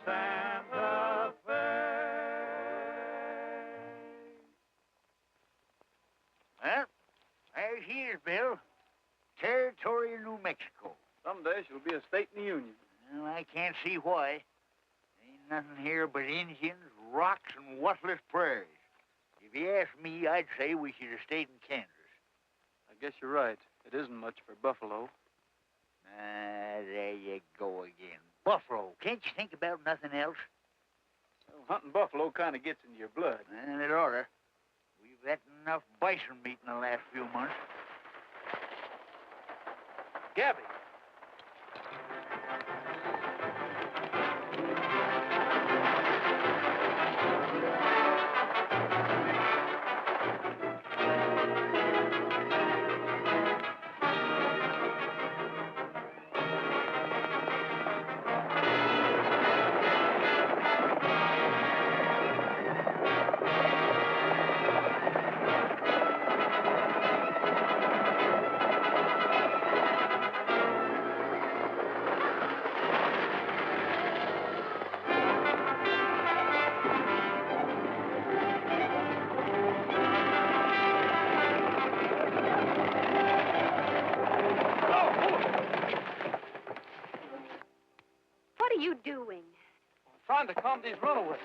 Santa Fe. Well, there she is, Bill. Territory of New Mexico. Someday she'll be a state in the Union. Well, I can't see why. Ain't nothing here but Indians, rocks, and wattless prairies. If you ask me, I'd say we should have stayed in Kansas. I guess you're right. It isn't much for Buffalo. There you go again. Buffalo. Can't you think about nothing else? Well, hunting buffalo kind of gets into your blood. And it oughta. We've had enough bison meat in the last few months. Gabby. Trying to calm these runaways.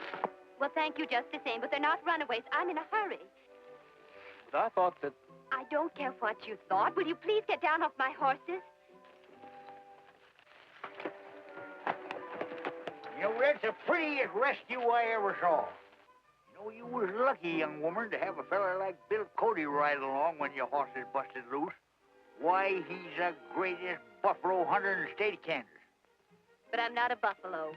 Well, thank you just the same, but they're not runaways. I'm in a hurry. But I thought that... I don't care what you thought. Will you please get down off my horses? You know, that's the prettiest rescue I ever saw. You know, you was lucky, young woman, to have a fella like Bill Cody ride along when your horses busted loose. Why, he's the greatest buffalo hunter in the state of Kansas. But I'm not a buffalo.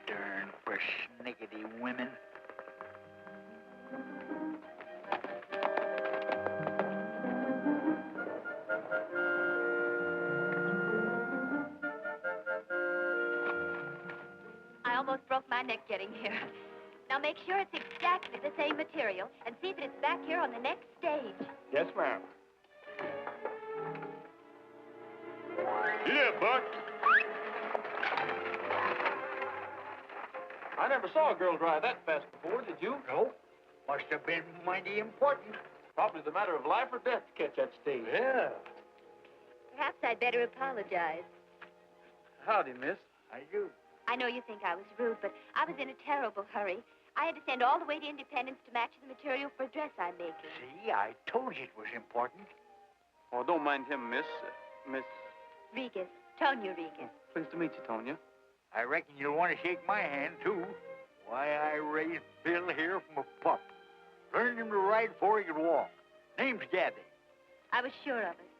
Darn persnickety women. I almost broke my neck getting here. Now make sure it's exactly the same material and see that it's back here on the next stage. Yes, ma'am. Yeah, Buck. I never saw a girl drive that fast before, did you? No. Must have been mighty important. Probably the matter of life or death to catch that stage. Yeah. Perhaps I'd better apologize. Howdy, miss. I do. I know you think I was rude, but I was in a terrible hurry. I had to send all the way to Independence to match the material for a dress I'm making. See, I told you it was important. Oh, don't mind him, miss. Miss... Regis. Tonya Regis. Pleased to meet you, Tonya. I reckon you'll want to shake my hand, too. Why, I raised Bill here from a pup. Learned him to ride before he could walk. Name's Gabby. I was sure of it.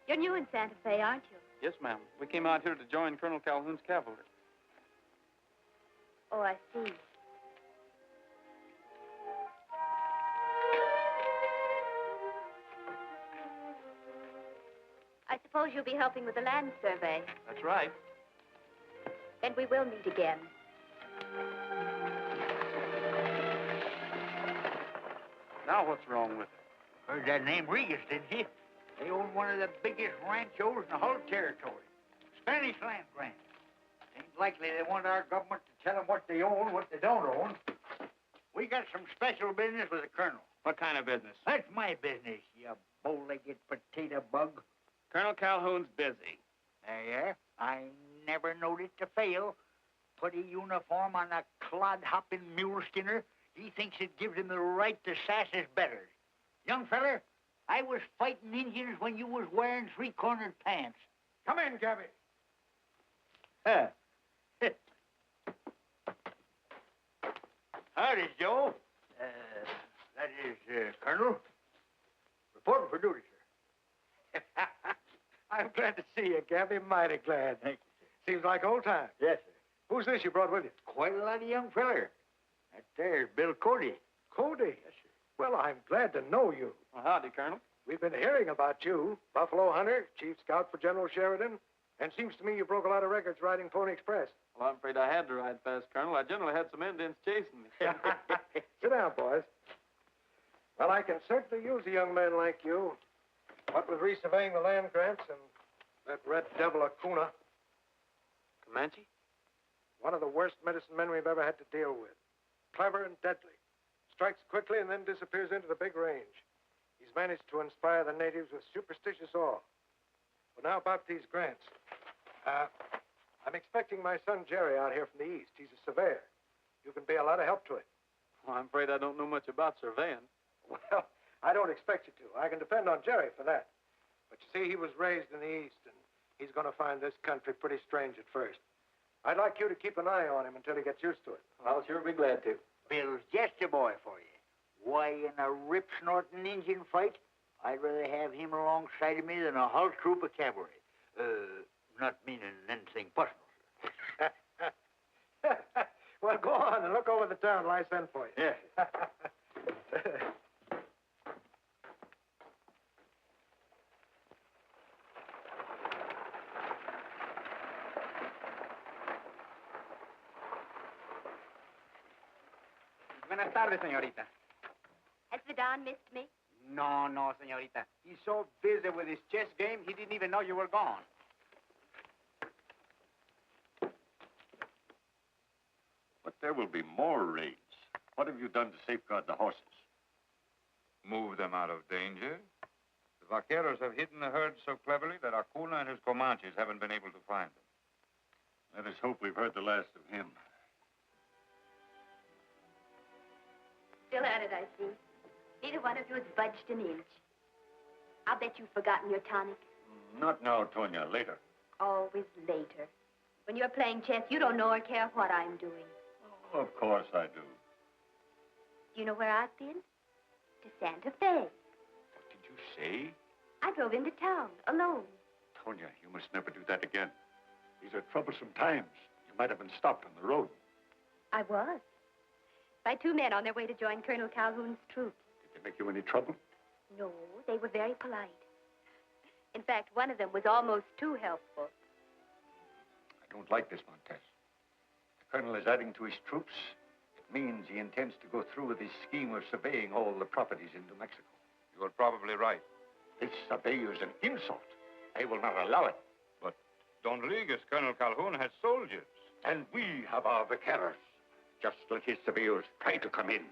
You're new in Santa Fe, aren't you? Yes, ma'am. We came out here to join Colonel Calhoun's cavalry. Oh, I see. I suppose you'll be helping with the land survey. That's right. Then we will meet again. Now what's wrong with it? Heard that name Regis, didn't you? They own one of the biggest ranchos in the whole territory. Spanish land grant. Ain't likely they want our government to tell them what they own, what they don't own. We got some special business with the colonel. What kind of business? That's my business, you bow-legged potato bug. Colonel Calhoun's busy. There you are. I never knowed it to fail. Put a uniform on a clod-hopping mule skinner. He thinks it gives him the right to sass his betters. Young feller, I was fighting Indians when you was wearing three-cornered pants. Come in, Gabby. Huh. Howdy, Joe. That is, Colonel. Reporting for duty, sir. I'm glad to see you, Gabby. Mighty glad. Thank you, Seems like old times. sir. Yes, sir. Who's this you brought with you? Quite a lot of young feller. That there's Bill Cody. Cody. Yes, sir. Well, I'm glad to know you. Well, howdy, Colonel. We've been hearing about you. Buffalo hunter, chief scout for General Sheridan. And seems to me you broke a lot of records riding Pony Express. Well, I'm afraid I had to ride fast, Colonel. I generally had some Indians chasing me. Sit down, boys. Well, I can certainly use a young man like you. What with resurveying the land grants and that red devil Acuna. Comanche? One of the worst medicine men we've ever had to deal with. Clever and deadly. Strikes quickly and then disappears into the big range. He's managed to inspire the natives with superstitious awe. But now about these grants. I'm expecting my son Jerry out here from the east. He's a surveyor. You can be a lot of help to him. Well, I'm afraid I don't know much about surveying. Well, I don't expect you to. I can depend on Jerry for that. But you see, he was raised in the east, and he's going to find this country pretty strange at first. I'd like you to keep an eye on him until he gets used to it. I'll sure be glad to. Bill's just a boy for you. Why, in a rip-snorting Indian fight, I'd rather have him alongside of me than a whole troop of cavalry. Not meaning anything personal, sir. Well, go on and look over the town till I send for you. Yes. Buenas tardes, señorita. Has the Don missed me? No, señorita. He's so busy with his chess game, he didn't even know you were gone. But there will be more raids. What have you done to safeguard the horses? Move them out of danger. The vaqueros have hidden the herd so cleverly that Acuna and his Comanches haven't been able to find them. Let us hope we've heard the last of him. Still at it, I see. Neither one of you has budged an inch. I'll bet you've forgotten your tonic. Not now, Tonya. Later. Always later. When you're playing chess, you don't know or care what I'm doing. Oh, of course I do. Do you know where I've been? To Santa Fe. What did you say? I drove into town, alone. Tonya, you must never do that again. These are troublesome times. You might have been stopped on the road. I was. By two men on their way to join Colonel Calhoun's troops. Did they make you any trouble? No, they were very polite. In fact, one of them was almost too helpful. I don't like this, Montez. The colonel is adding to his troops. It means he intends to go through with his scheme of surveying all the properties in New Mexico. You are probably right. This survey is an insult. I will not allow it. But Don Rodriguez, Colonel Calhoun, has soldiers. And we have our vaqueros. Just let his surveyors try to come in.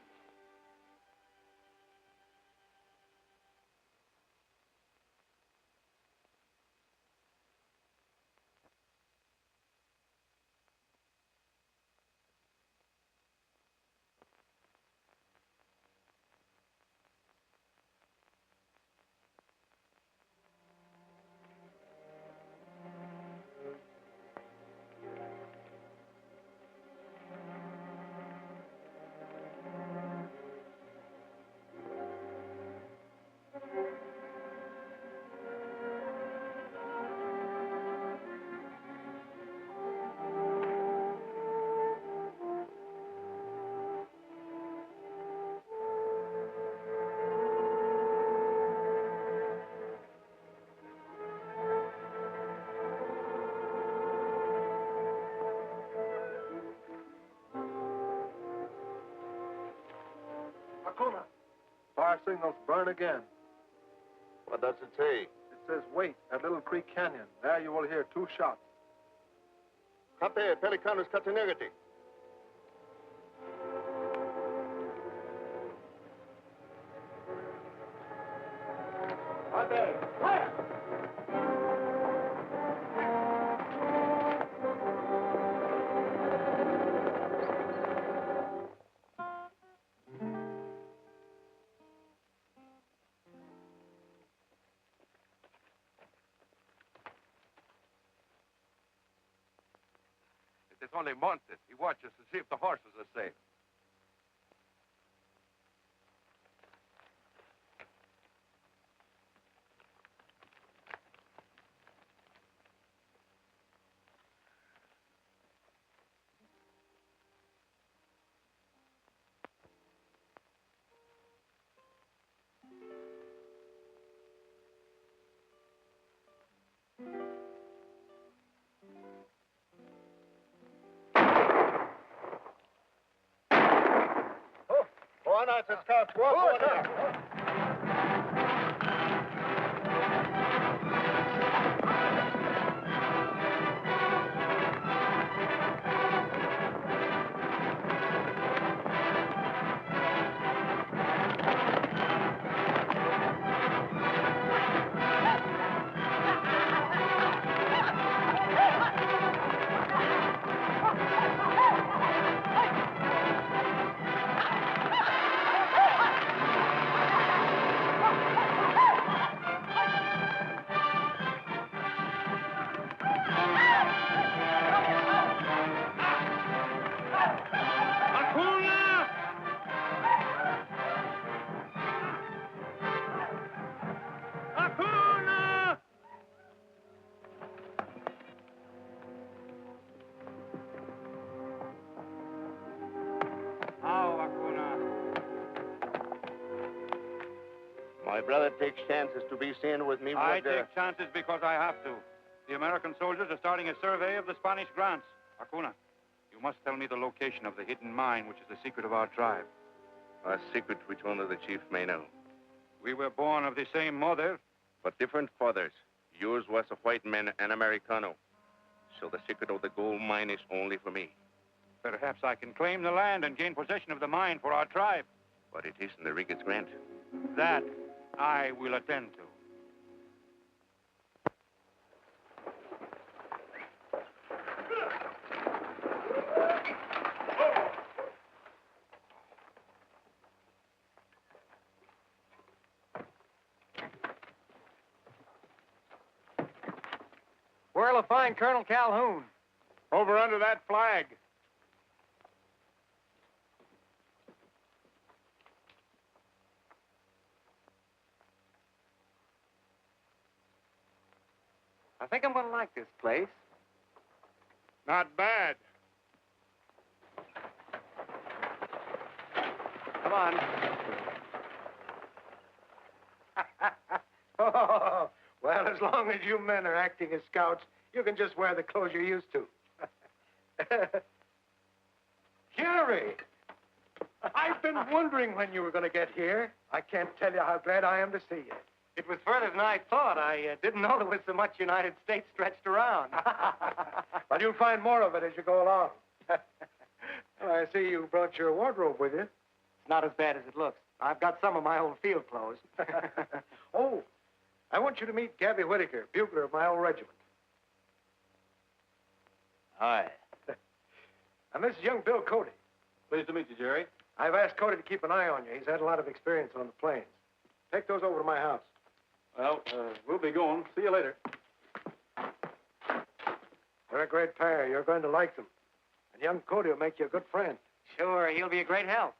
Acuna. Fire signals burn again. What does it say? It says wait at Little Creek Canyon. There you will hear 2 shots. Cape, Pelicanus Catanegati. Fire! It's only Montes. He watches to see if the horses are safe. Go on out, Scott. Go on. My brother takes chances to be seen with me. I take chances because I have to. The American soldiers are starting a survey of the Spanish grants. Acuna, you must tell me the location of the hidden mine, which is the secret of our tribe. A secret which only the chief may know. We were born of the same mother. But different fathers. Yours was a white man, an Americano. So the secret of the gold mine is only for me. Perhaps I can claim the land and gain possession of the mine for our tribe. But it isn't the Rigas grant. That I will attend to. Where'll I find Colonel Calhoun? Over under that flag. I think I'm going to like this place. Not bad. Come on. Oh, well, as long as you men are acting as scouts, you can just wear the clothes you're used to. Jerry! I've been wondering when you were going to get here. I can't tell you how glad I am to see you. It was further than I thought. I didn't know there was so much United States stretched around. Well, you'll find more of it as you go along. Well, I see you brought your wardrobe with you. It's not as bad as it looks. I've got some of my old field clothes. Oh, I want you to meet Gabby Whitaker, bugler of my old regiment. Hi. And this is young Bill Cody. Pleased to meet you, Jerry. I've asked Cody to keep an eye on you. He's had a lot of experience on the plains. Take those over to my house. Well, we'll be going. See you later. They're a great pair. You're going to like them. And young Cody will make you a good friend. Sure, he'll be a great help.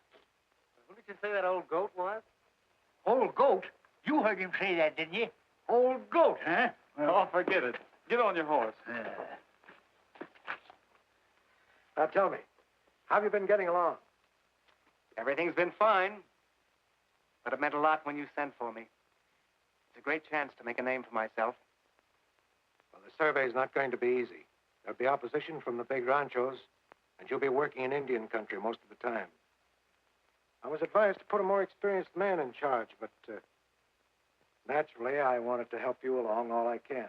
Who did you say that old goat was? Old goat? You heard him say that, didn't you? Old goat? Huh? Oh, forget it. Get on your horse. Now tell me, how have you been getting along? Everything's been fine. But it meant a lot when you sent for me. It's a great chance to make a name for myself. Well, the survey's not going to be easy. There'll be opposition from the big ranchos, and you'll be working in Indian country most of the time. I was advised to put a more experienced man in charge, but naturally, I wanted to help you along all I can.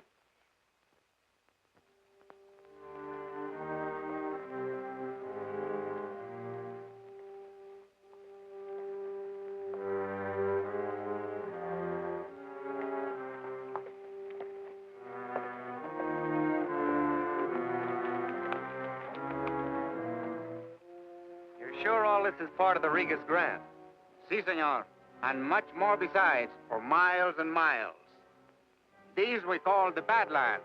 Sure all this is part of the Rigas grant? Si, senor. And much more besides, for miles and miles. These we call the Badlands.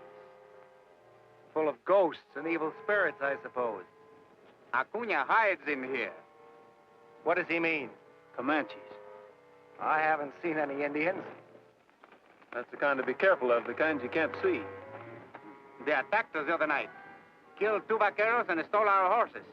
Full of ghosts and evil spirits, I suppose. Acuna hides in here. What does he mean? Comanches. I haven't seen any Indians. That's the kind to be careful of, the kinds you can't see. They attacked us the other night. Killed 2 vaqueros and stole our horses.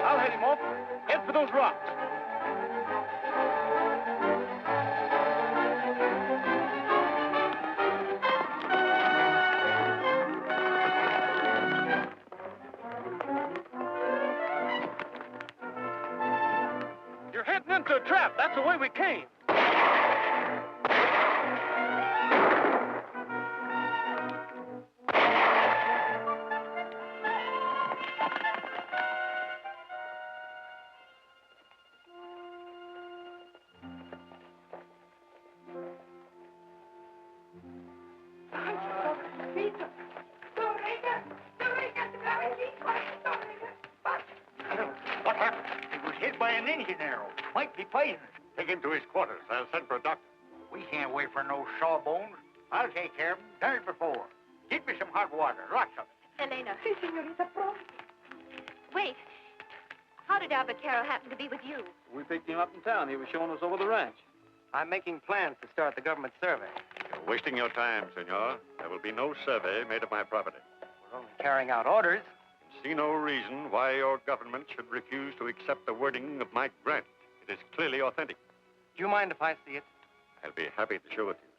I'll head him off. Head for those rocks. You're heading into a trap. That's the way we came. What happened? He was hit by an Indian arrow. Might be poisonous. Take him to his quarters. I'll send for a doctor. We can't wait for no sawbones. I'll take care of him. Done it before. Get me some hot water. Lots of it. Elena. Si, señorita, pronto. Wait. How did Albert Carroll happen to be with you? We picked him up in town. He was showing us over the ranch. I'm making plans to start the government survey. You're wasting your time, senor. There will be no survey made of my property. We're only carrying out orders. I see no reason why your government should refuse to accept the wording of my grant. It is clearly authentic. Do you mind if I see it? I'll be happy to show it to you.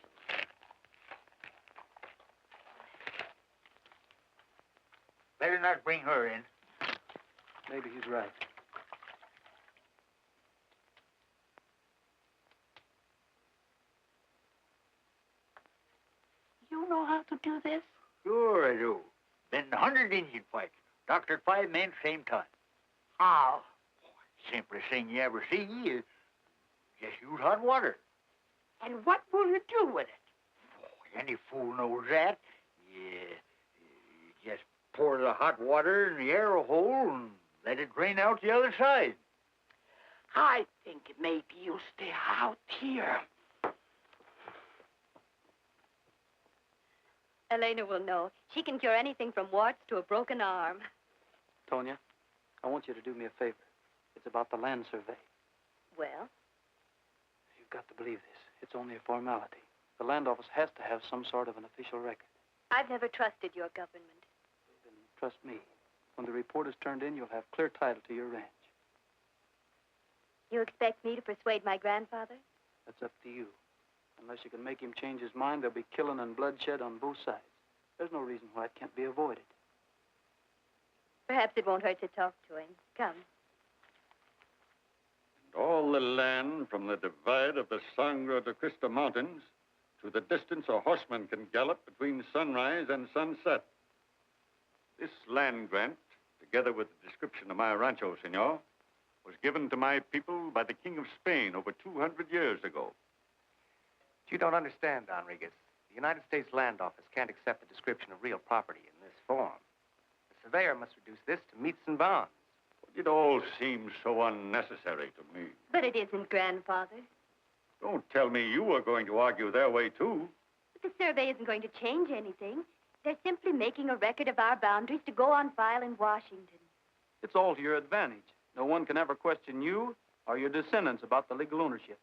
Better not bring her in. Maybe he's right. You know how to do this? Sure I do. Been 100 Indian fights. Doctored 5 men same time. How? Simplest thing you ever see is just use hot water. And what will you do with it? Any fool knows that. You just pour the hot water in the arrow hole and let it drain out the other side. I think maybe you stay out here. Elena will know. She can cure anything from warts to a broken arm. Tonya, I want you to do me a favor. It's about the land survey. Well? You've got to believe this. It's only a formality. The land office has to have some sort of an official record. I've never trusted your government. Then trust me. When the report is turned in, you'll have clear title to your ranch. You expect me to persuade my grandfather? That's up to you. Unless you can make him change his mind, there'll be killing and bloodshed on both sides. There's no reason why it can't be avoided. Perhaps it won't hurt to talk to him. Come. And all the land from the divide of the Sangre de Cristo Mountains to the distance a horseman can gallop between sunrise and sunset. This land grant, together with the description of my rancho, senor, was given to my people by the King of Spain over 200 years ago. But you don't understand, Enriquez. The United States Land Office can't accept the description of real property in this form. The surveyor must reduce this to metes and bounds. It all seems so unnecessary to me. But it isn't, Grandfather. Don't tell me you are going to argue their way, too. But the survey isn't going to change anything. They're simply making a record of our boundaries to go on file in Washington. It's all to your advantage. No one can ever question you or your descendants about the legal ownership.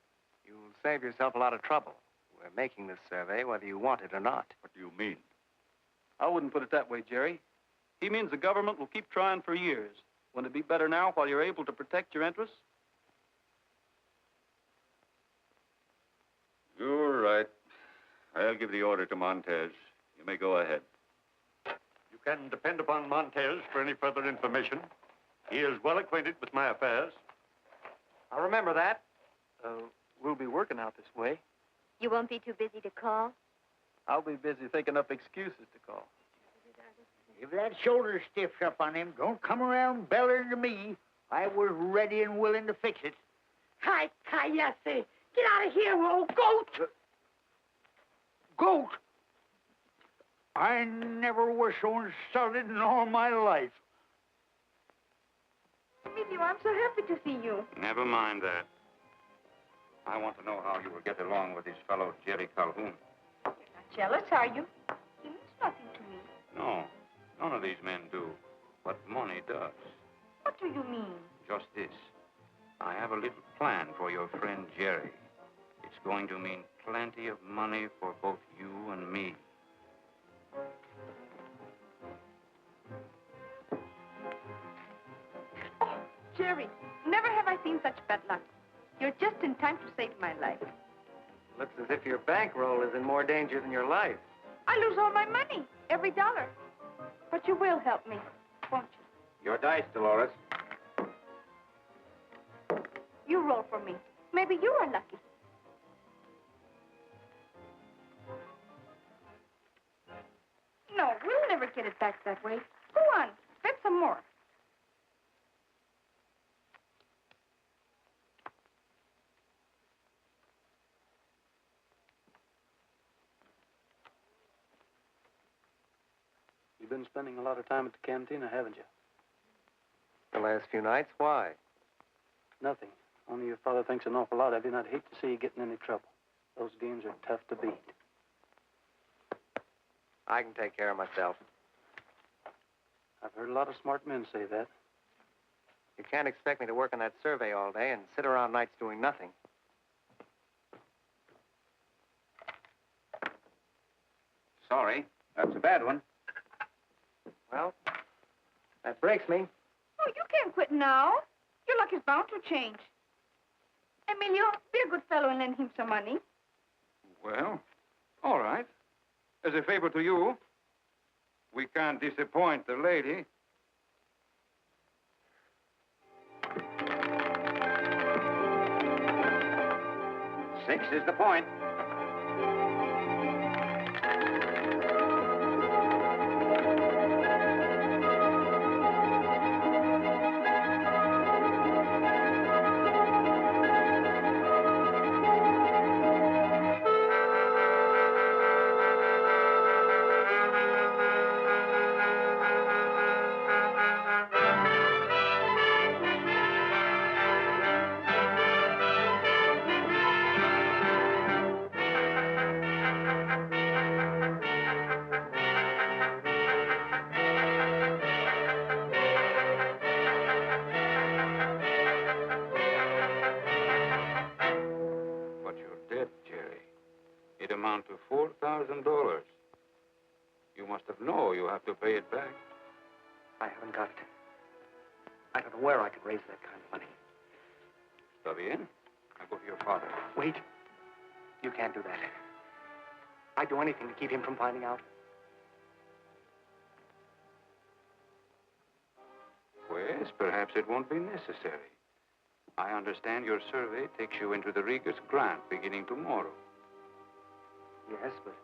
You'll save yourself a lot of trouble. We're making this survey whether you want it or not. What do you mean? I wouldn't put it that way, Jerry. He means the government will keep trying for years. Wouldn't it be better now while you're able to protect your interests? You're right. I'll give the order to Montez. You may go ahead. You can depend upon Montez for any further information. He is well acquainted with my affairs. I'll remember that. We'll be working out this way. You won't be too busy to call? I'll be busy thinking up excuses to call. If that shoulder stiffs up on him, don't come around bellering to me. I was ready and willing to fix it. Hi, cállate. Get out of here, old goat. Goat? I never was so insulted in all my life. Emilio, I'm so happy to see you. Never mind that. I want to know how you will get along with this fellow, Jerry Calhoun. You're not jealous, are you? He means nothing to me. No, none of these men do. But money does. What do you mean? Just this. I have a little plan for your friend Jerry. It's going to mean plenty of money for both you and me. Oh, Jerry, never have I seen such bad luck. You're just in time to save my life. Looks as if your bankroll is in more danger than your life. I lose all my money, every dollar. But you will help me, won't you? Your dice, Dolores. You roll for me. Maybe you are lucky. No, we'll never get it back that way. Go on, bet some more. You've been spending a lot of time at the cantina, haven't you? The last few nights. Why? Nothing. Only your father thinks an awful lot of you, and I'd hate to see you get in any trouble. Those games are tough to beat. I can take care of myself. I've heard a lot of smart men say that. You can't expect me to work on that survey all day and sit around nights doing nothing. Sorry, that's a bad one. Well, that breaks me. Oh, you can't quit now. Your luck is bound to change. Emilio, be a good fellow and lend him some money. Well, all right. As a favor to you, we can't disappoint the lady. Six is the point. But your debt, Jerry, it amounts to $4,000. You must have known you have to pay it back. I haven't got it. I don't know where I could raise that kind of money. Está bien. I'll go to your father. Wait. You can't do that. I'd do anything to keep him from finding out. Pues, perhaps it won't be necessary. I understand your survey takes you into the Rigas grant beginning tomorrow. Yes, but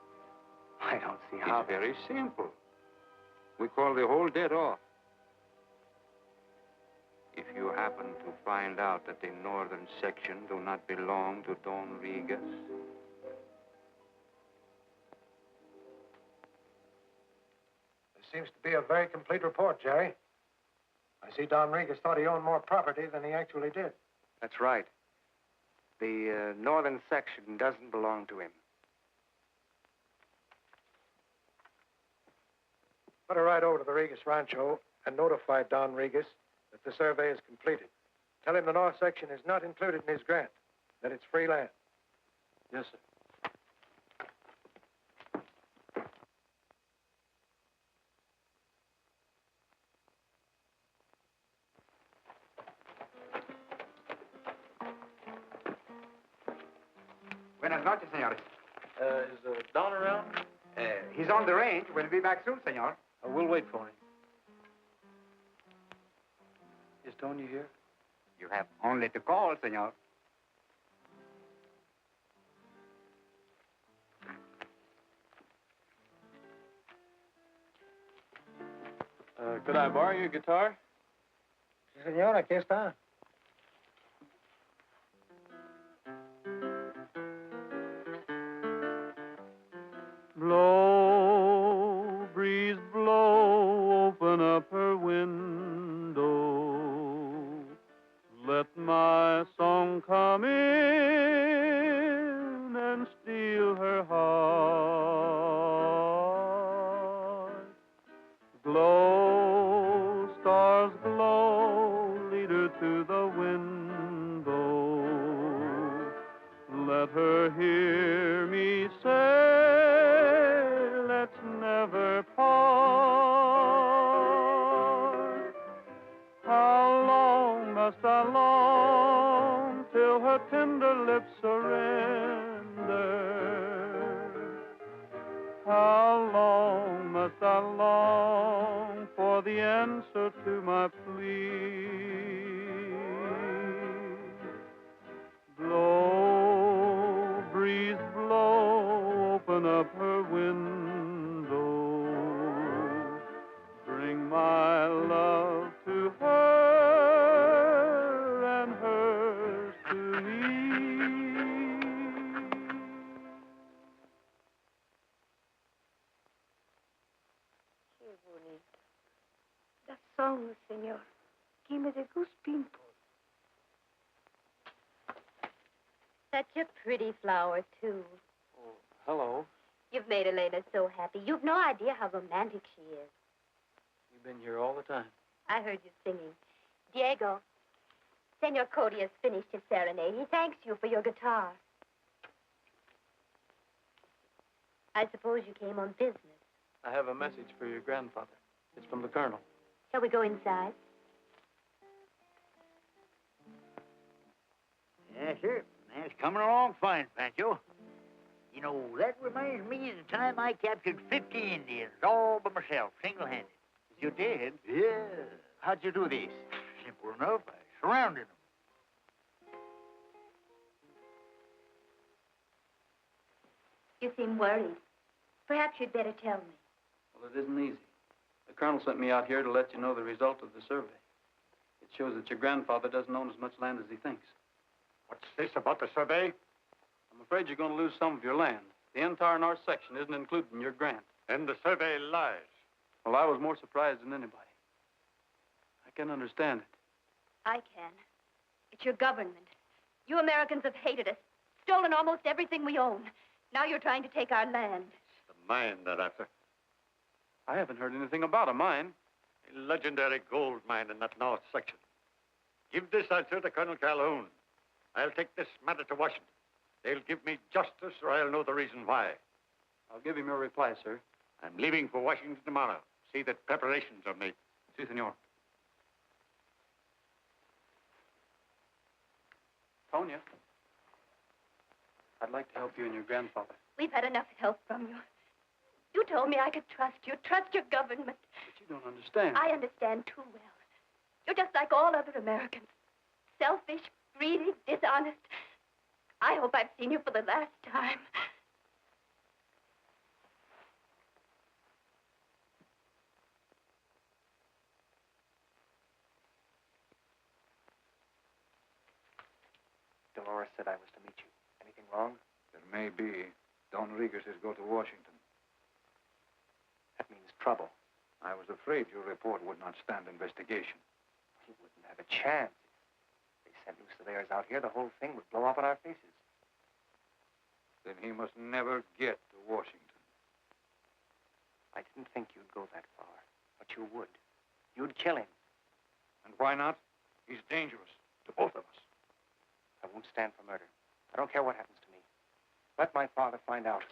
I don't see how. It's very simple. We call the whole debt off. If you happen to find out that the northern section do not belong to Don Rigas, This seems to be a very complete report, Jerry. I see Don Regas thought he owned more property than he actually did. That's right. The northern section doesn't belong to him. Better ride over to the Regas Rancho and notify Don Regas that the survey is completed. Tell him the north section is not included in his grant, that it's free land. Yes, sir. Buenas noches, señores. Is Don around? He's on the range. We'll be back soon, senor. We'll wait for him. Is Tony here? You have only to call, senor. Could I borrow your guitar? Sí, señor, aquí está. Blow, breeze, blow, open up her window. Let my song come in and steal her heart. Glow, stars glow, lead her to the window. Let her hear me say, let's never part. How long must I long till her tender lips surrender? How long must I long for the answer to my plea? Blow, breeze, blow, open up her window. Bring my love to her and hers to me. Qué bonito. That song, senor. Give me the a goose bean pod. Such a pretty flower, too. Oh, hello. You've made Elena so happy. You've no idea how romantic she is. You've been here all the time. I heard you singing. Diego, Senor Cody has finished his serenade. He thanks you for your guitar. I suppose you came on business. I have a message for your grandfather. It's from the colonel. Shall we go inside? Yes, sir. That's coming along fine, Pancho. You know, that reminds me of the time I captured 50 Indians all by myself, single-handed. You did? Yeah. How'd you do this? Simple enough. I surrounded them. You seem worried. Perhaps you'd better tell me. Well, it isn't easy. The colonel sent me out here to let you know the result of the survey. It shows that your grandfather doesn't own as much land as he thinks. What's this about the survey? I'm afraid you're going to lose some of your land. The entire north section isn't included in your grant. And the survey lies. Well, I was more surprised than anybody. I can understand it. I can. It's your government. You Americans have hated us, stolen almost everything we own. Now you're trying to take our land. The mine they're after. I haven't heard anything about a mine. A legendary gold mine in that north section. Give this answer to Colonel Calhoun. I'll take this matter to Washington. They'll give me justice, or I'll know the reason why. I'll give him your reply, sir. I'm leaving for Washington tomorrow. See that preparations are made. Si, senor. Tonya, I'd like to help you and your grandfather. We've had enough help from you. You told me I could trust you, trust your government. But you don't understand. I understand too well. You're just like all other Americans. Selfish, greedy, dishonest. I hope I've seen you for the last time. Dolores said I was to meet you. Anything wrong? There may be. Don Riguez is go to Washington. That means trouble. I was afraid your report would not stand investigation. He wouldn't have a chance. If they sent new surveyors out here, the whole thing would blow up in our faces. Then he must never get to Washington. I didn't think you'd go that far, but you would. You'd kill him. And why not? He's dangerous to both of us. I won't stand for murder. I don't care what happens to me. Let my father find out.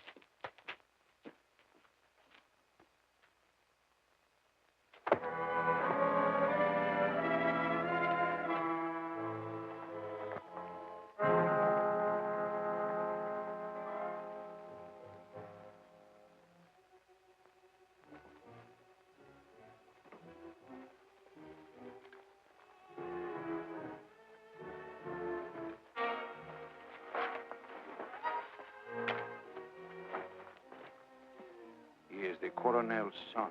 He is the colonel's son.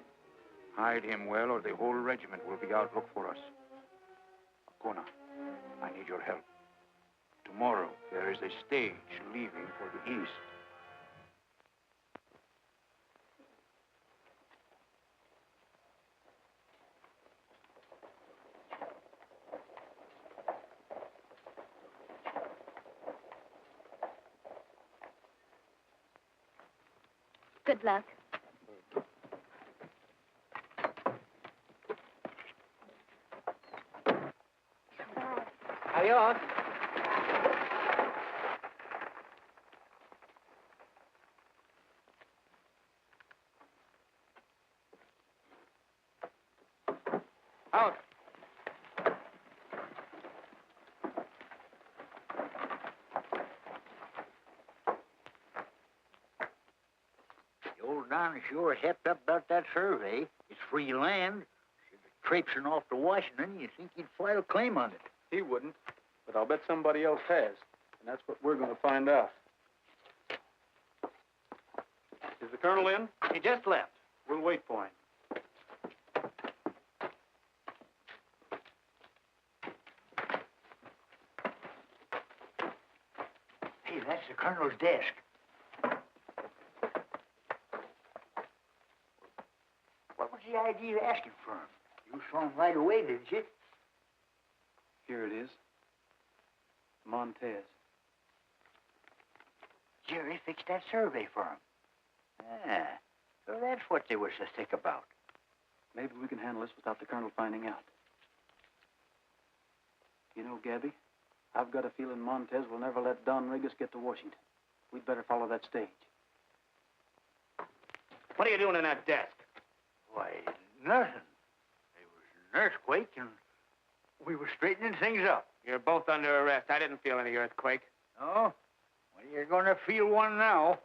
Hide him well, or the whole regiment will be out look for us. Acuna, I need your help. Tomorrow, there is a stage leaving for the east. Good luck. Adios. Out. The old Don sure hepped up about that survey. It's free land. If it's traipsing off to Washington, you think he'd file a claim on it. He wouldn't, but I'll bet somebody else has. And that's what we're going to find out. Is the colonel in? He just left. We'll wait for him. Hey, that's the colonel's desk. What was the idea of asking for him? You saw him right away, didn't you? Here it is. Montez. Jerry fixed that survey for him. Yeah, so that's what they were so thick about. Maybe we can handle this without the colonel finding out. You know, Gabby, I've got a feeling Montez will never let Don Regis get to Washington. We'd better follow that stage. What are you doing in that desk? Why, nothing. There was an earthquake, and we were straightening things up. You're both under arrest. I didn't feel any earthquake. Oh? Well, you're going to feel one now.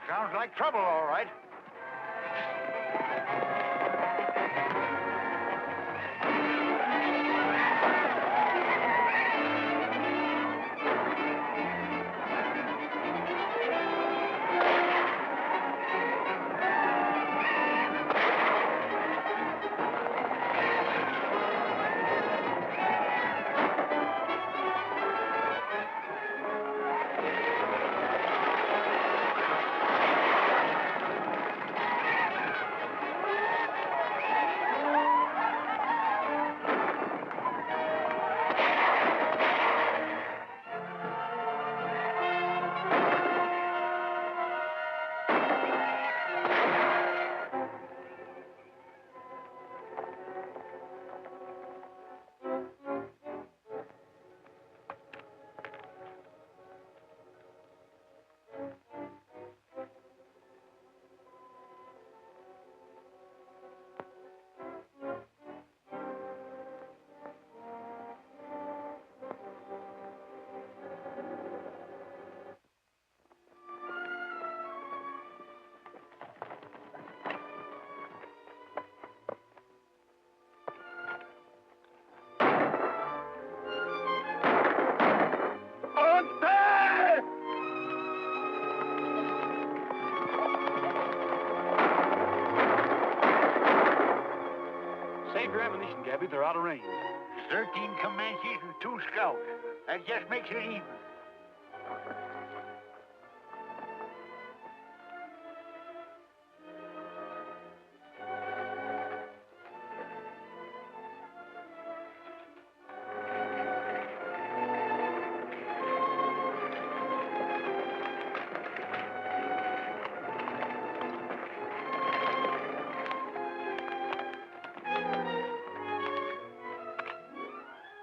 Sounds like trouble, all right. Save your ammunition, Gabby. They're out of range. 13 Comanches and 2 scouts. That just makes it even.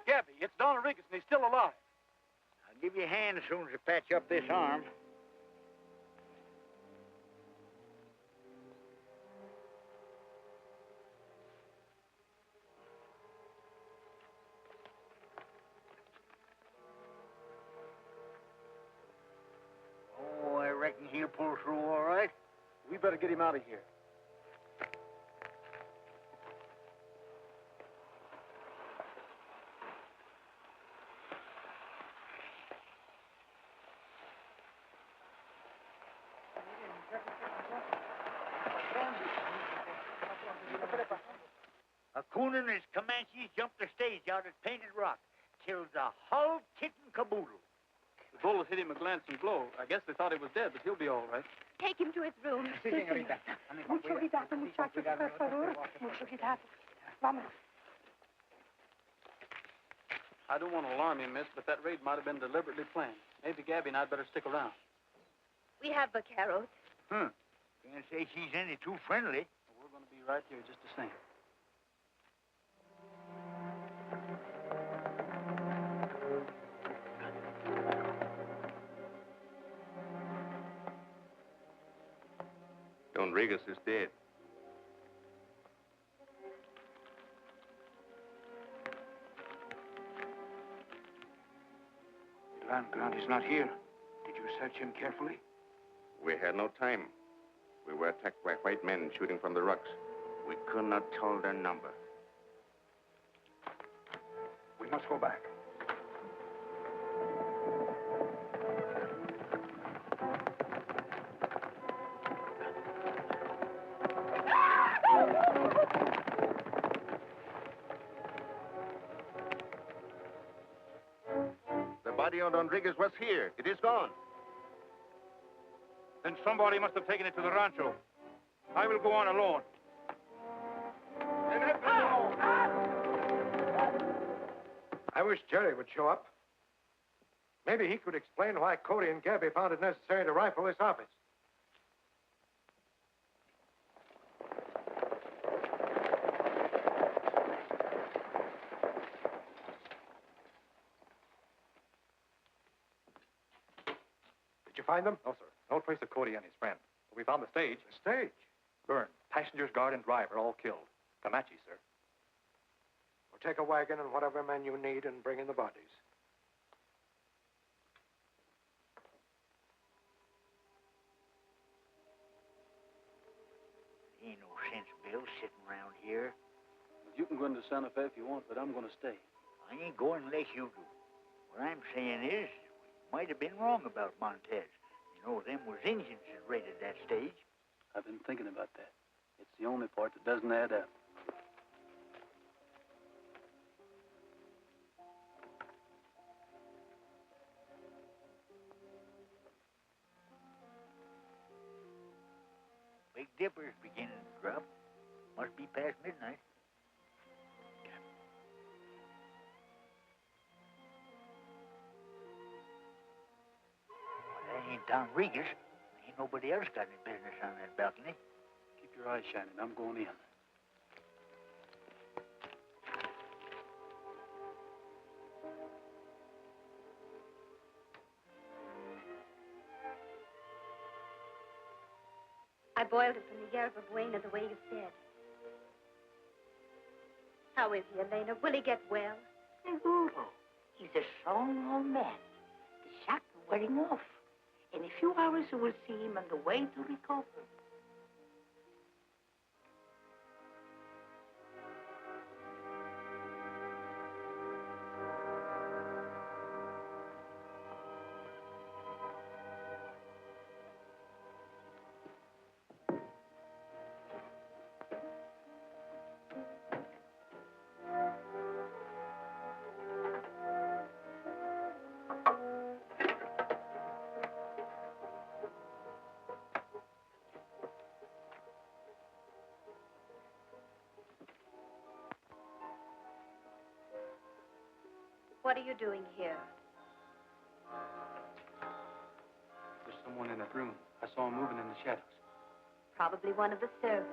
Gabby, it's Don Regis, and he's still alive. I'll give you a hand as soon as I patch up this arm. Oh, I reckon he'll pull through all right. We better get him out of here. Coon and his Comanches jumped the stage out at Painted Rock. Killed the whole kit and caboodle. The bullet hit him a glancing blow. I guess they thought he was dead, but he'll be all right. Take him to his room. Sí, señorita. Mucho cuidado, muchachos, por favor. Mucho cuidado. Vamos. I don't want to alarm you, miss, but that raid might have been deliberately planned. Maybe Gabby and I'd better stick around. We have vaqueros. Can't say she's any too friendly. We're going to be right here just the same. Don Regas is dead. The land grant is not here. Did you search him carefully? We had no time. We were attacked by white men shooting from the rocks. We could not tell their number. We must go back. The body of Rodriguez was here. It is gone. Then somebody must have taken it to the rancho. I will go on alone. I wish Jerry would show up. Maybe he could explain why Cody and Gabby found it necessary to rifle this office. Did you find them? No, sir. No trace of Cody and his friend. But we found the stage. The stage? Burned. Passengers, guard, and driver all killed. Comanche, sir. Well, take a wagon and whatever men you need and bring in the bodies. Ain't no sense, Bill, sitting around here. You can go into Santa Fe if you want, but I'm going to stay. I ain't going unless you do. What I'm saying is, we might have been wrong about Montez. You know, them was Indians that raided that stage. I've been thinking about that. It's the only part that doesn't add up. Big Dipper's beginning to drop. Must be past midnight. Well, that ain't Don Regas. Ain't nobody else got any business on that balcony. Keep your eyes shining. I'm going in. I boiled it from the yerba buena the way you said. How is he, Elena? Will he get well? Seguro. He's a strong old man. The shock is wearing off. In a few hours, you will see him on the way to recover. What are you doing here? There's someone in that room. I saw him moving in the shadows. Probably one of the servants.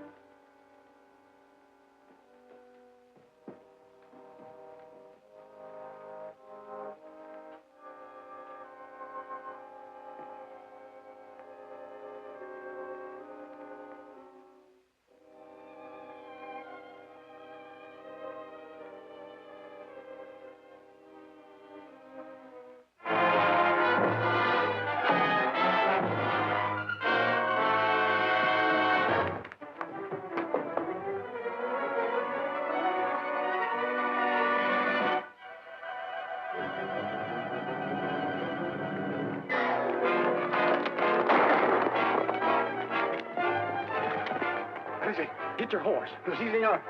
Get your horse. Sí, señor.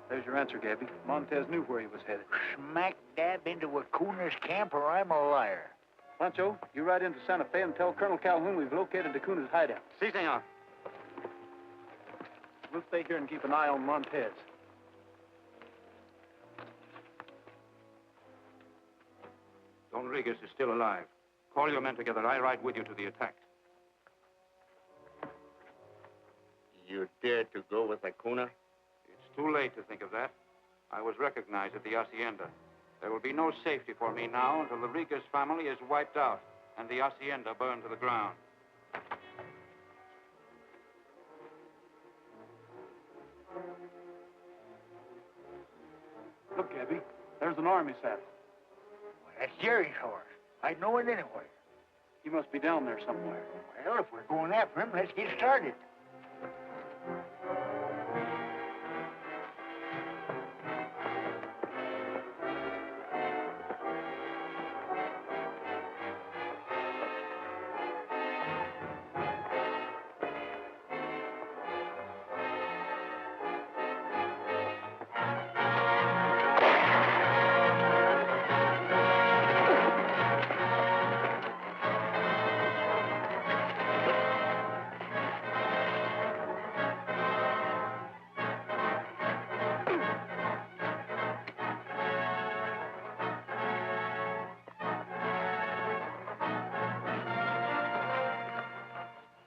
There's your answer, Gabby. Montez knew where he was headed. Smack dab into a Cooner's camp or I'm a liar. Pancho, you ride into Santa Fe and tell Colonel Calhoun we've located the Cooner's hideout. Si, senor. We'll stay here and keep an eye on Montez. Don Rodriguez is still alive. Call your men together. I ride with you to the attack. You dare to go with the Cooner? It's too late to think of that. I was recognized at the hacienda. There will be no safety for me now until the Rodriguez family is wiped out and the hacienda burned to the ground. Look, Gabby, there's an army saddle. Well, that's Jerry's horse. I'd know it anywhere. He must be down there somewhere. Well, if we're going after him, let's get started.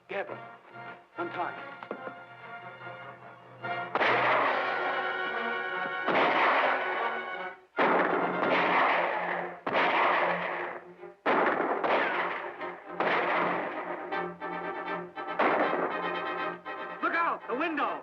Gabby, untie. Look out! The window!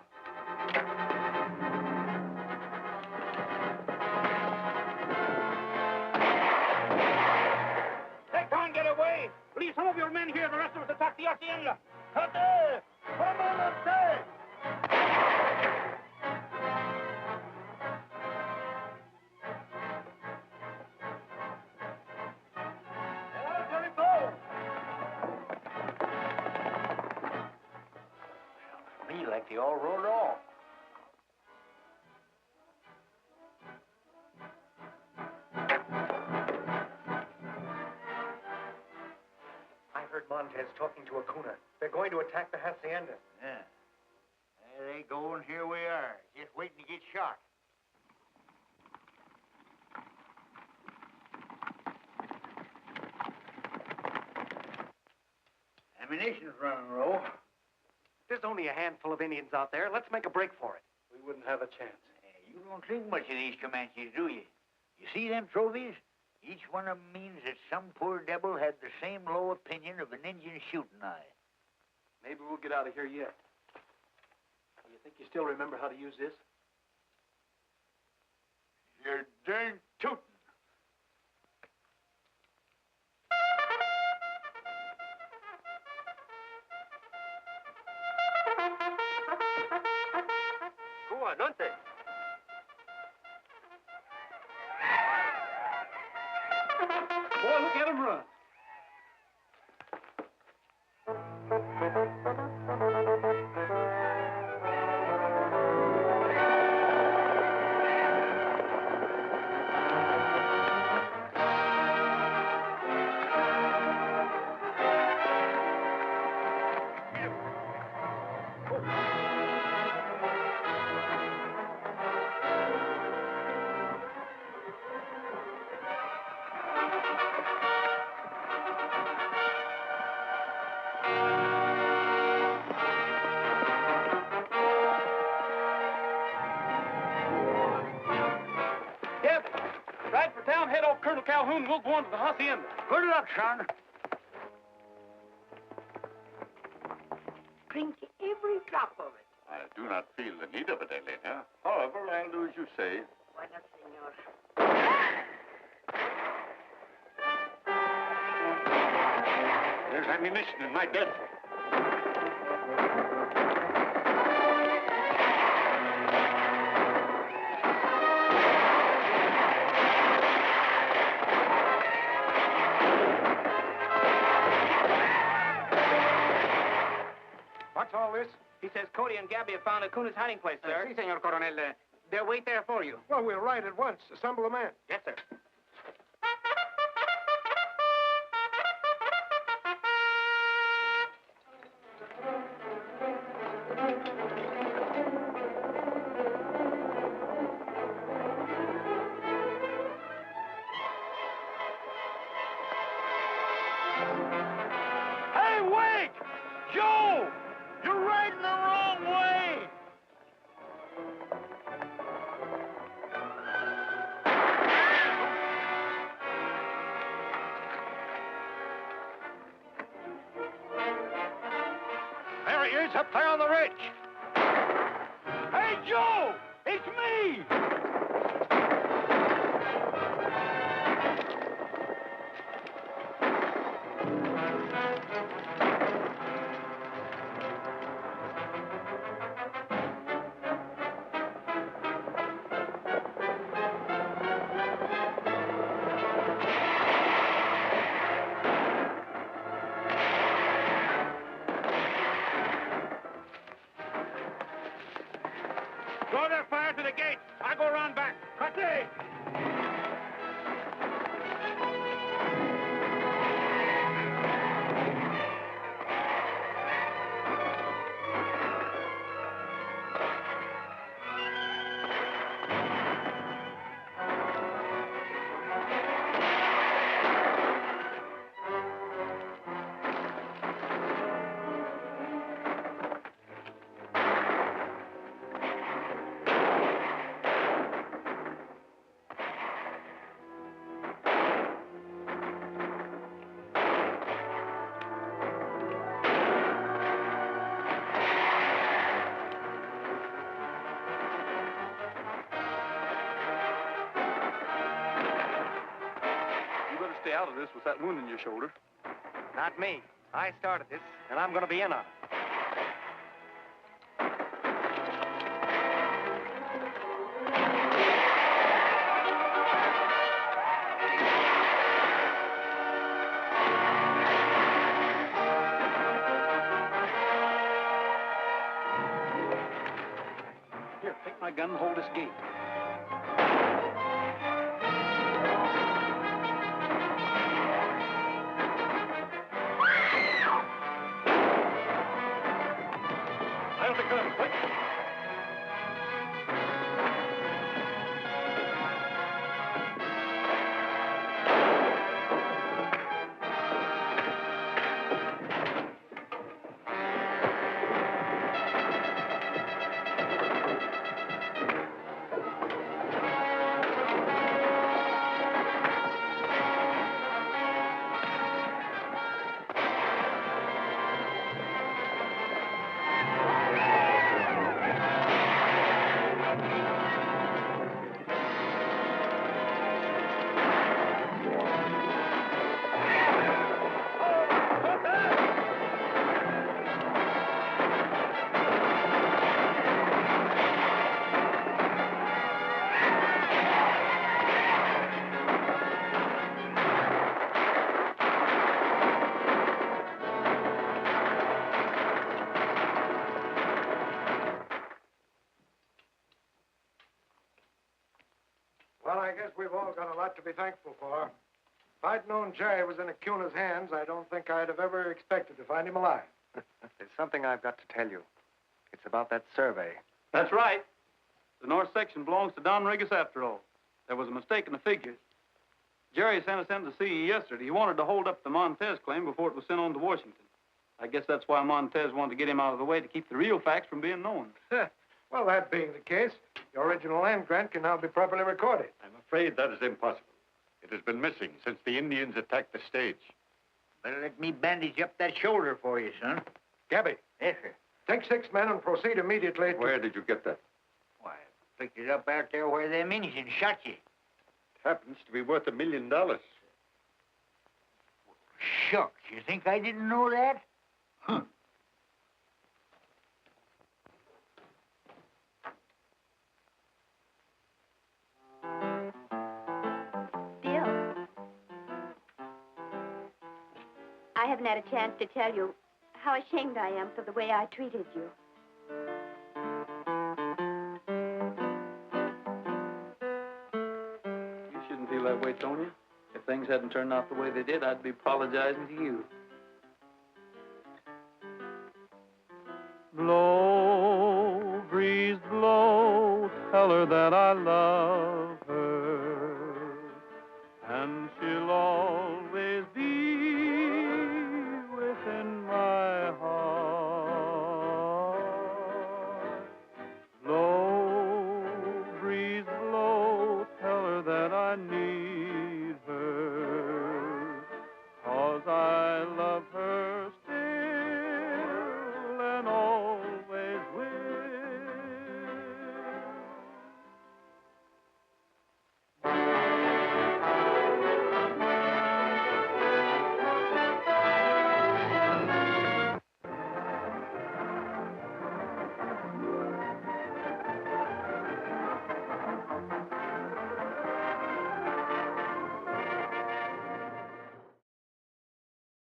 They can't get away! Leave some of your men here. The rest of us attack the hacienda. Ate! Comandante! Me like they all rode off. I heard Montez talking to a Cooner. They're going to attack the hacienda. Yeah. There they go, and here we are, just waiting to get shot. Ammunition's running low. There's only a handful of Indians out there. Let's make a break for it. We wouldn't have a chance. You don't think much of these Comanches, do you? You see them trophies? Each one of them means that some poor devil had the same low opinion of an Indian shooting eye. Maybe we'll get out of here yet. You think you still remember how to use this? You're darn tootin'. Comandante. Boy, look at him run. Ride for town, head off Colonel Calhoun. We'll go on to the hacienda. Good luck, son. Drink every drop of it. I do not feel the need of it, Elena. However, I'll do as you say. Why not, senor? There's ammunition in my belt. What's all this? He says Cody and Gabby have found a Cooner's hiding place, sir. Si, senor coronel. They'll wait there for you. Well, we'll ride at once. Assemble the men. Yes, sir. Hey, wait! Joe! You're riding the wrong way! There he is, up there on the ridge. Hey, Joe! It's me! Draw their fire to the gate. I'll go around back. Cut it! You better stay out of this with that wound in your shoulder. Not me. I started this, and I'm going to be in on it. Here, take my gun and hold this gate. I'll take gun, quick. Well, I guess we've all got a lot to be thankful for. If I'd known Jerry was in Acuna's hands, I don't think I'd have ever expected to find him alive. There's something I've got to tell you. It's about that survey. That's right. The north section belongs to Don Rigas after all. There was a mistake in the figures. Jerry sent us in to see you yesterday. He wanted to hold up the Montez claim before it was sent on to Washington. I guess that's why Montez wanted to get him out of the way to keep the real facts from being known. Well, that being the case, the original land grant can now be properly recorded. I'm afraid that is impossible. It has been missing since the Indians attacked the stage. Better let me bandage up that shoulder for you, son. Gabby. Yes, sir. Take 6 men and proceed immediately to... Where did you get that? Why, I picked it up out there where them Indians shot you. It happens to be worth $1 million. Shucks, you think I didn't know that? Huh. Bill, I haven't had a chance to tell you how ashamed I am for the way I treated you. that way, Tonya. If things hadn't turned out the way they did, I'd be apologizing to you. Blow, breeze, blow, tell her that I love